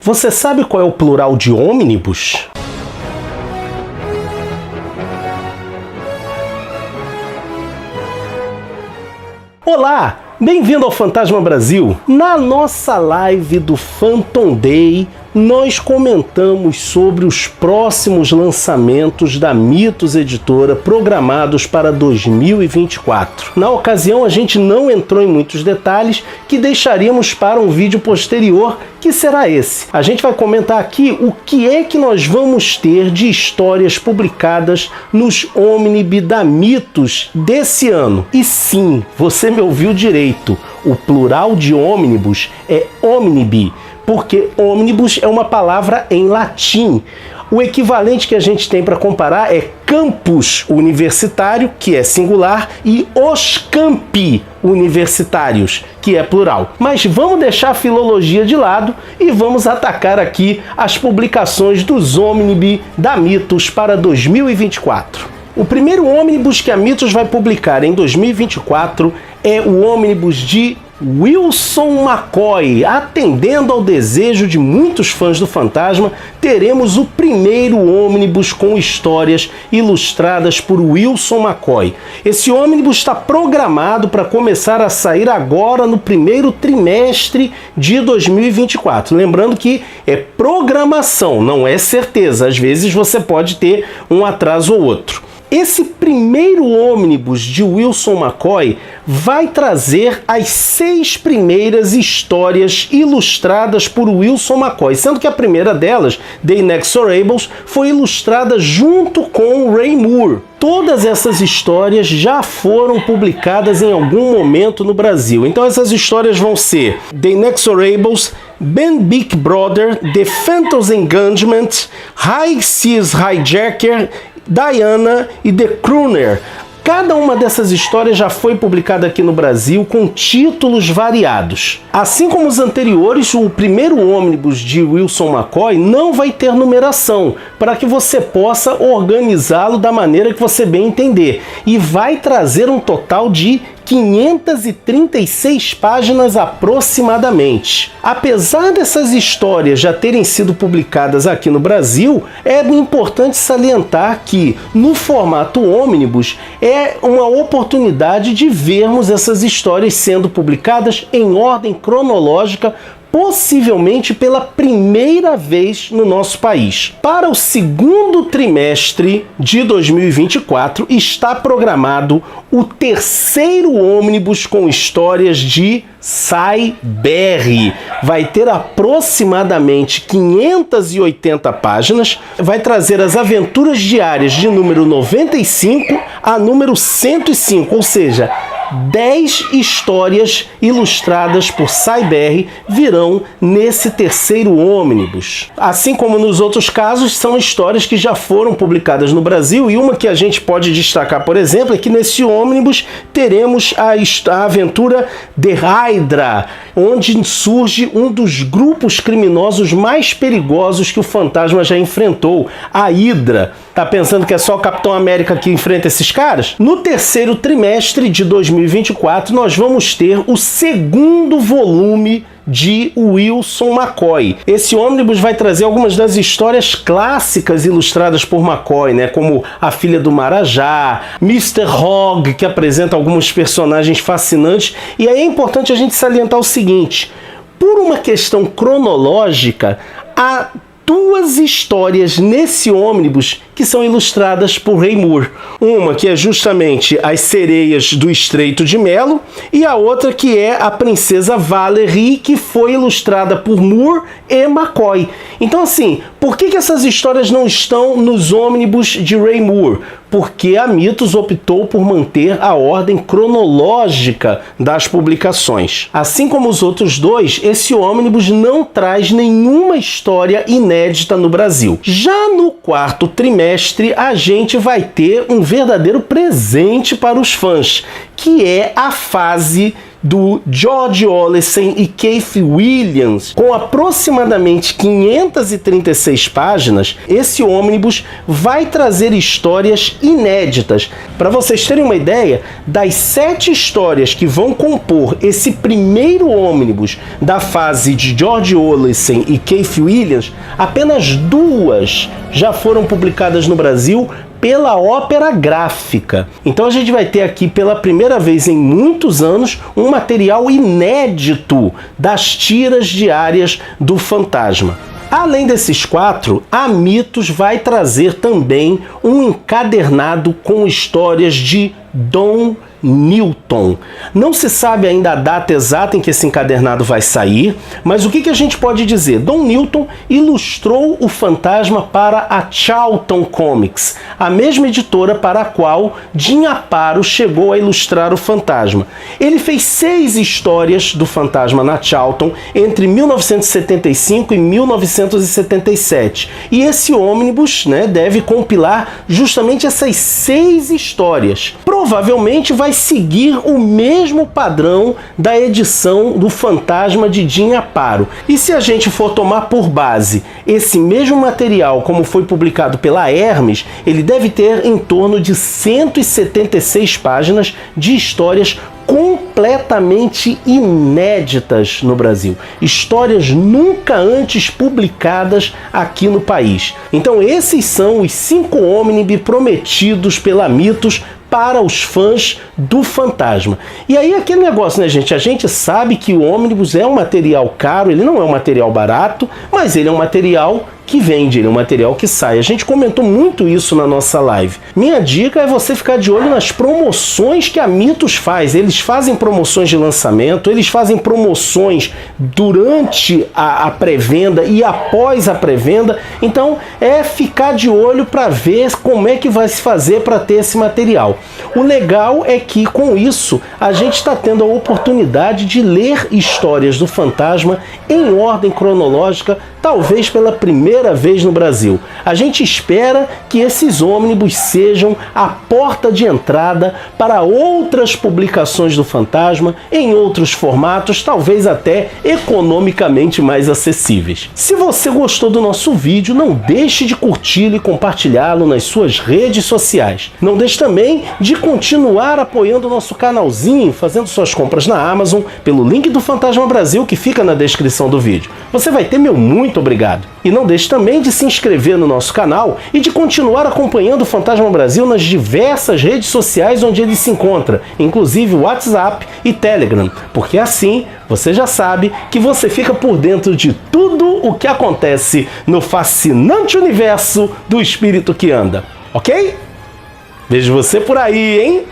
Você sabe qual é o plural de ônibus? Olá! Bem-vindo ao Fantasma Brasil! Na nossa live do Phantom Day, nós comentamos sobre os próximos lançamentos da Mitos Editora programados para 2024. Na ocasião, a gente não entrou em muitos detalhes que deixaríamos para um vídeo posterior, que será esse. A gente vai comentar aqui o que é que nós vamos ter de histórias publicadas nos Omnib da Mitos desse ano. E sim, você me ouviu direito, o plural de ônibus é omnib, porque ônibus é uma palavra em latim. O equivalente que a gente tem para comparar é campus universitário, que é singular, e os campi universitários, que é plural. Mas vamos deixar a filologia de lado e vamos atacar aqui as publicações dos Omnib da Mitos para 2024. O primeiro ônibus que a Mitos vai publicar em 2024 é o ônibus de Wilson McCoy. Atendendo ao desejo de muitos fãs do Fantasma, teremos o primeiro ônibus com histórias ilustradas por Wilson McCoy. Esse ônibus está programado para começar a sair agora no primeiro trimestre de 2024. Lembrando que é programação, não é certeza. Às vezes você pode ter um atraso ou outro. Esse primeiro ônibus de Wilson McCoy vai trazer as 6 primeiras histórias ilustradas por Wilson McCoy, sendo que a primeira delas, The Inexorables, foi ilustrada junto com Ray Moore. Todas essas histórias já foram publicadas em algum momento no Brasil. Então essas histórias vão ser The Inexorables, Ben Big Brother, The Phantom's Engagement, High Seas Hijacker, Diana e The Crooner. Cada uma dessas histórias já foi publicada aqui no Brasil com títulos variados. Assim como os anteriores, o primeiro ônibus de Wilson McCoy não vai ter numeração, para que você possa organizá-lo da maneira que você bem entender. E vai trazer um total de 536 páginas aproximadamente. Apesar dessas histórias já terem sido publicadas aqui no Brasil, é importante salientar que, no formato ônibus, é uma oportunidade de vermos essas histórias sendo publicadas em ordem cronológica, possivelmente pela primeira vez no nosso país. Para o segundo trimestre de 2024 está programado o terceiro ônibus com histórias de Cyberry. Vai ter aproximadamente 580 páginas, vai trazer as aventuras diárias de número 95 a número 105, ou seja, 10 histórias ilustradas por Cyberry virão nesse terceiro ônibus. Assim como nos outros casos, são histórias que já foram publicadas no Brasil, e uma que a gente pode destacar, por exemplo, é que nesse ônibus teremos a aventura The Hydra, onde surge um dos grupos criminosos mais perigosos que o Fantasma já enfrentou, a Hydra. Tá pensando que é só o Capitão América que enfrenta esses caras? No terceiro trimestre de 2024, nós vamos ter o segundo volume de Wilson McCoy. Esse ônibus vai trazer algumas das histórias clássicas ilustradas por McCoy, né? Como A Filha do Marajá, Mr. Hogg, que apresenta alguns personagens fascinantes. E aí é importante a gente salientar o seguinte: por uma questão cronológica, há 2 histórias nesse ônibus que são ilustradas por Ray Moore. Uma que é justamente As Sereias do Estreito de Melo, e a outra que é A Princesa Valerie, que foi ilustrada por Moore e McCoy. Então assim, por que essas histórias não estão nos ônibus de Ray Moore? Porque a Mitos optou por manter a ordem cronológica das publicações. Assim como os outros 2, esse ônibus não traz nenhuma história inédita no Brasil. Já no quarto trimestre, a gente vai ter um verdadeiro presente para os fãs, que é a fase do George Olesen e Keith Williams, com aproximadamente 536 páginas, esse ônibus vai trazer histórias inéditas. Para vocês terem uma ideia, das 7 histórias que vão compor esse primeiro ônibus da fase de George Olesen e Keith Williams, apenas 2 já foram publicadas no Brasil pela Ópera Gráfica. Então a gente vai ter aqui pela primeira vez em muitos anos um material inédito das tiras diárias do Fantasma. Além desses 4, a Mitos vai trazer também um encadernado com histórias de Don Newton. Não se sabe ainda a data exata em que esse encadernado vai sair, mas o que a gente pode dizer? Don Newton ilustrou o Fantasma para a Charlton Comics, a mesma editora para a qual Jim Aparo chegou a ilustrar o Fantasma. Ele fez 6 histórias do Fantasma na Charlton entre 1975 e 1977. E esse ônibus, deve compilar justamente essas 6 histórias. Provavelmente vai seguir o mesmo padrão da edição do Fantasma de Jim Aparo. E se a gente for tomar por base esse mesmo material como foi publicado pela Hermes, ele deve ter em torno de 176 páginas de histórias completamente inéditas no Brasil. Histórias nunca antes publicadas aqui no país. Então esses são os 5 ônibus prometidos pela Mitos para os fãs do Fantasma. E aí aquele negócio, gente? A gente sabe que o ônibus é um material caro, ele não é um material barato, mas ele é um material que vende, ele é um material que sai. A gente comentou muito isso na nossa live. Minha dica é você ficar de olho nas promoções que a Mitos faz. Eles fazem promoções de lançamento, eles fazem promoções durante a pré-venda e após a pré-venda. Então é ficar de olho para ver como é que vai se fazer para ter esse material. O legal é que com isso a gente está tendo a oportunidade de ler histórias do Fantasma em ordem cronológica, talvez pela primeira vez no Brasil. A gente espera que esses ônibus sejam a porta de entrada para outras publicações do Fantasma em outros formatos, talvez até economicamente mais acessíveis. Se você gostou do nosso vídeo, não deixe de curti-lo e compartilhá-lo nas suas redes sociais. Não deixe também de continuar apoiando o nosso canalzinho, fazendo suas compras na Amazon pelo link do Fantasma Brasil que fica na descrição do vídeo. Você vai ter meu muito obrigado. E não deixe também de se inscrever no nosso canal e de continuar acompanhando o Fantasma Brasil nas diversas redes sociais onde ele se encontra, inclusive o WhatsApp e Telegram, porque assim você já sabe que você fica por dentro de tudo o que acontece no fascinante universo do espírito que anda, ok? Vejo você por aí, hein?